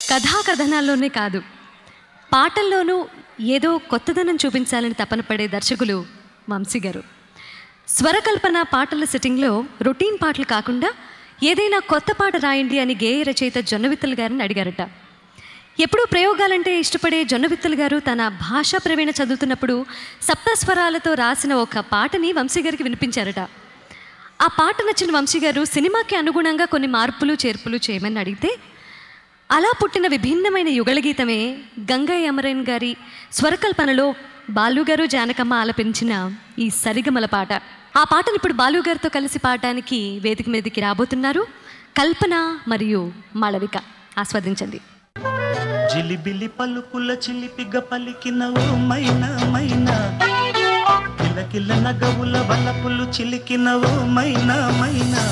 కథా కథనాల్లోనే కాదు, పాటల్లోనూ ఏదో కొత్తదనం చూపించాలని తపన పడే దర్శకులు వంశీ గారు. స్వరకల్పన పాటల సెట్టింగ్లో రొటీన్ పాటలు కాకుండా ఏదైనా కొత్త పాట రాయండి అని గేయ రచయిత జొన్నవిత్తల గారిని అడిగారట. ఎప్పుడూ ప్రయోగాలంటే ఇష్టపడే జొన్నవిత్తల గారు తన భాషా ప్రవీణ చదువుతున్నప్పుడు సప్తస్వరాలతో రాసిన ఒక పాటని వంశీ గారికి వినిపించారట. ఆ పాట నచ్చిన వంశీ గారు సినిమాకి అనుగుణంగా కొన్ని మార్పులు చేర్పులు చేయమని అడిగితే అలా పుట్టిన విభిన్నమైన యుగళగీతమే గంగయ్య అమరేన్ గారి స్వరకల్పనలో బాలుగారు జానకమ్మ ఆలపించిన ఈ సరిగమల పాట. ఆ పాటను ఇప్పుడు బాలుగారితో కలిసి పాడడానికి వేదిక మీదకి రాబోతున్నారు కల్పన మరియు మాళవిక. ఆస్వాదించండి. జిలిబిలి పలుకుల చిలిపిగ పలికినవు మైనా మైనా, కిలకిల నగవుల వలపులు చిలికినవు మైనా మైనా.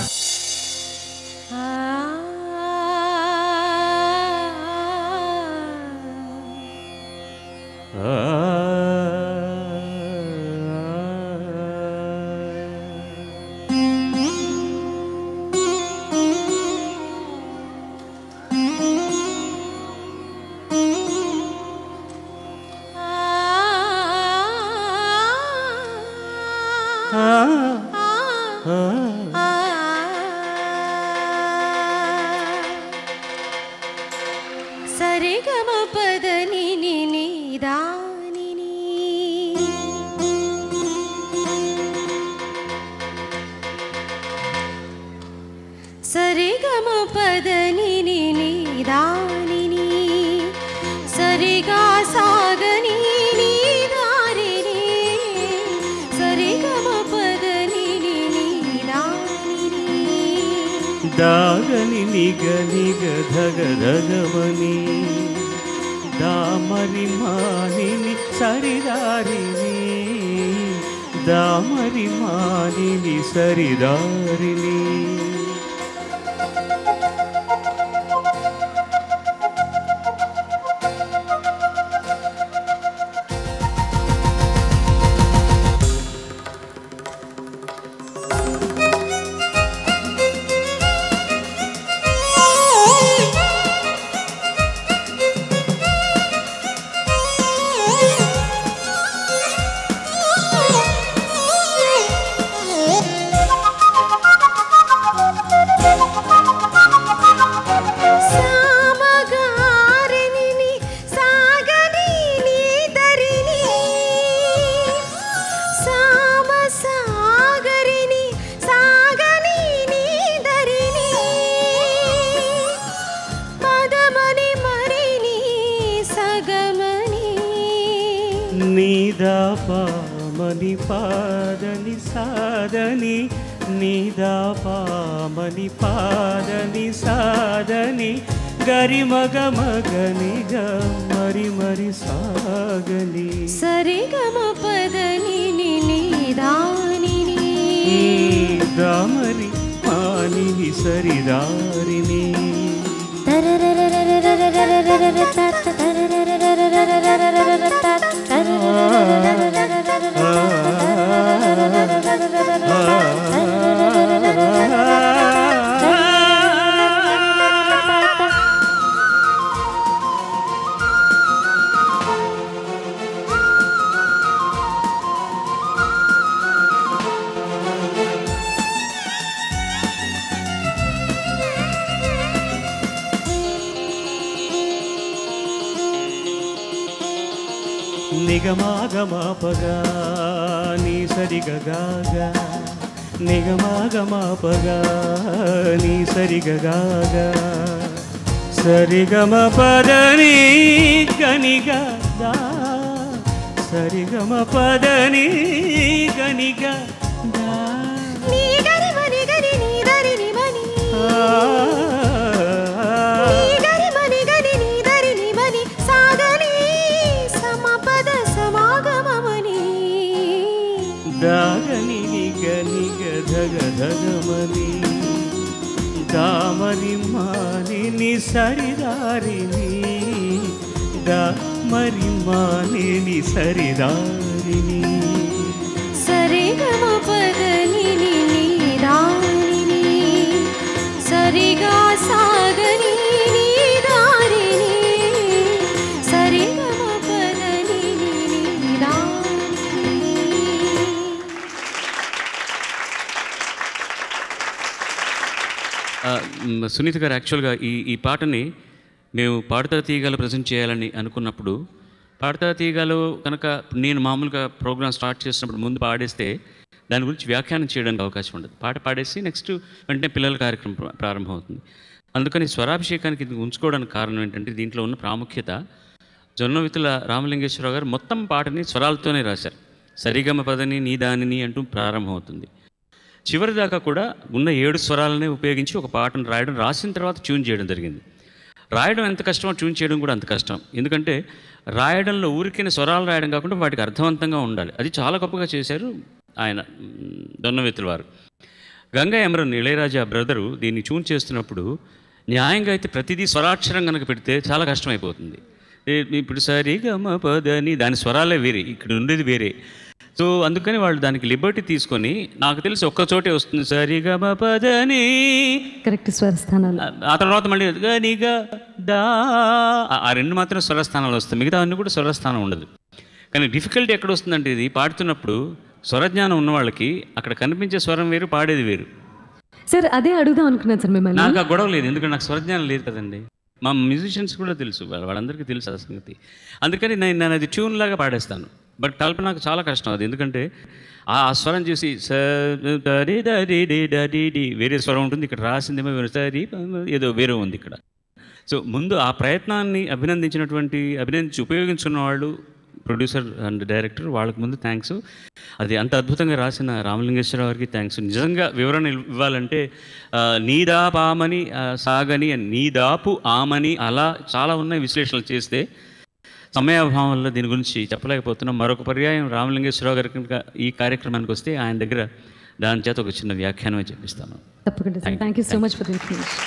సరిగమ పదని ని దాని సరిగమ పదని ని దాని సరిగా సాగని నీ దారిని సరిగమ పదని ని దాని దాగని నిగ నిగ ధగ ధగమని, దామరి మానిని సరిదారిని, దామరి మానిని సరిదారిని. నీదా పామని పాదని సాదని, నీదా పామని పాదని సాదని, గరిమగ మగని గ మరి మరి సాగని సరిగమ పదని ని దాని దామరి మానిని సరిదారిని. నిగమాగమాపగా నీ సరిగగాగా, నిగమాగమాపగా నీ సరిగగాగా, సరిగమ పదని గనిగా దా, సరిగమ పదని గనిగా దా. దాగని నిగ నిగ ధగ ధగమని, దామరి మానిని సరిదారిని, దామరి మానిని సరిదారిని. సరిగమ పదని ని దాని సరిగా సాగని నీ దారిని సునీత గారు యాక్చువల్గా ఈ పాటని మేము పాడుతా తీయగాలు ప్రజెంట్ చేయాలని అనుకున్నప్పుడు, పాడుతా తీయగాలు కనుక నేను మామూలుగా ప్రోగ్రామ్ స్టార్ట్ చేసినప్పుడు ముందు పాడేస్తే దాని గురించి వ్యాఖ్యానం చేయడానికి అవకాశం ఉండదు. పాట పాడేసి నెక్స్ట్ వెంటనే పిల్లల కార్యక్రమం ప్రారంభమవుతుంది. అందుకని స్వరాభిషేకానికి ఇది ఉంచుకోవడానికి కారణం ఏంటంటే దీంట్లో ఉన్న ప్రాముఖ్యత. జొన్నవితుల రామలింగేశ్వరరావు గారు మొత్తం పాటని స్వరాలతోనే రాశారు. సరిగమ పదని నీ దానిని అంటూ ప్రారంభమవుతుంది. చివరి దాకా కూడా ఉన్న 7 స్వరాలనే ఉపయోగించి ఒక పాటను రాయడం, రాసిన తర్వాత ట్యూన్ చేయడం జరిగింది. రాయడం ఎంత కష్టమో ట్యూన్ చేయడం కూడా అంత కష్టం. ఎందుకంటే రాయడంలో ఊరికిన స్వరాలు రాయడం కాకుండా వాటికి అర్థవంతంగా ఉండాలి. అది చాలా గొప్పగా చేశారు ఆయన దొన్నవితుల వారు. గంగా ఎమరన్ ఇళయరాజా బ్రదరు దీన్ని ట్యూన్ చేస్తున్నప్పుడు న్యాయంగా అయితే ప్రతిదీ స్వరాక్షరం కనుక పెడితే చాలా కష్టమైపోతుంది. ఇప్పుడు సరిగమ పదని దాని స్వరాలే వేరే, ఇక్కడ ఉండేది వేరే. సో అందుకని వాళ్ళు దానికి లిబర్టీ తీసుకొని, నాకు తెలిసి ఒక్క చోటే వస్తుంది సరిగమ పదని, కరెక్ట్ స్వరస్థానాలు. ఆ తర్వాత మళ్ళీ గనిగా దా, ఆ 2 మాత్రం స్వరస్థానాలు వస్తాయి, మిగతా అన్నీ కూడా స్వరస్థానం ఉండదు. కానీ డిఫికల్టీ ఎక్కడ వస్తుందంటే ఇది పాడుతున్నప్పుడు స్వరజ్ఞానం ఉన్న వాళ్ళకి అక్కడ కనిపించే స్వరం వేరు, పాడేది వేరు. సార్ అదే అడుగుదాం అనుకున్నాను సార్ మిమ్మల్ని. నాకు ఆ గొడవ లేదు, ఎందుకంటే నాకు స్వరజ్ఞానం లేదు కదండి. మా మ్యూజిషియన్స్ కూడా తెలుసు, వాళ్ళందరికీ తెలుసు ఆ సంగతి. అందుకని నేను అది ట్యూన్ లాగా పాడేస్తాను. బట్ కల్పన నాకు చాలా కష్టం అది, ఎందుకంటే ఆ స్వరం చూసి వేరే స్వరం ఉంటుంది, ఇక్కడ రాసిందేమో సరి ఏదో వేరే ఉంది ఇక్కడ. సో ముందు ఆ ప్రయత్నాన్ని అభినందించి ఉపయోగించుకున్న వాళ్ళు ప్రొడ్యూసర్ అండ్ డైరెక్టర్, వాళ్ళకి ముందు థ్యాంక్స్. అది అంత అద్భుతంగా రాసిన రామలింగేశ్వరరావు గారికి థ్యాంక్స్. నిజంగా వివరణ ఇవ్వాలంటే నీదాపామని సాగని, నీదాపు ఆమని, అలా చాలా ఉన్నాయి విశ్లేషణలు చేస్తే. సమయాభావం వల్ల దీని గురించి చెప్పలేకపోతున్నాం. మరొక పర్యాయం రామలింగేశ్వరరావు గారికి ఈ కార్యక్రమానికి వస్తే ఆయన దగ్గర దాని చేత ఒక చిన్న వ్యాఖ్యానమే చెప్పిస్తాను. తప్పకుండా sir. Thank you so much for the information.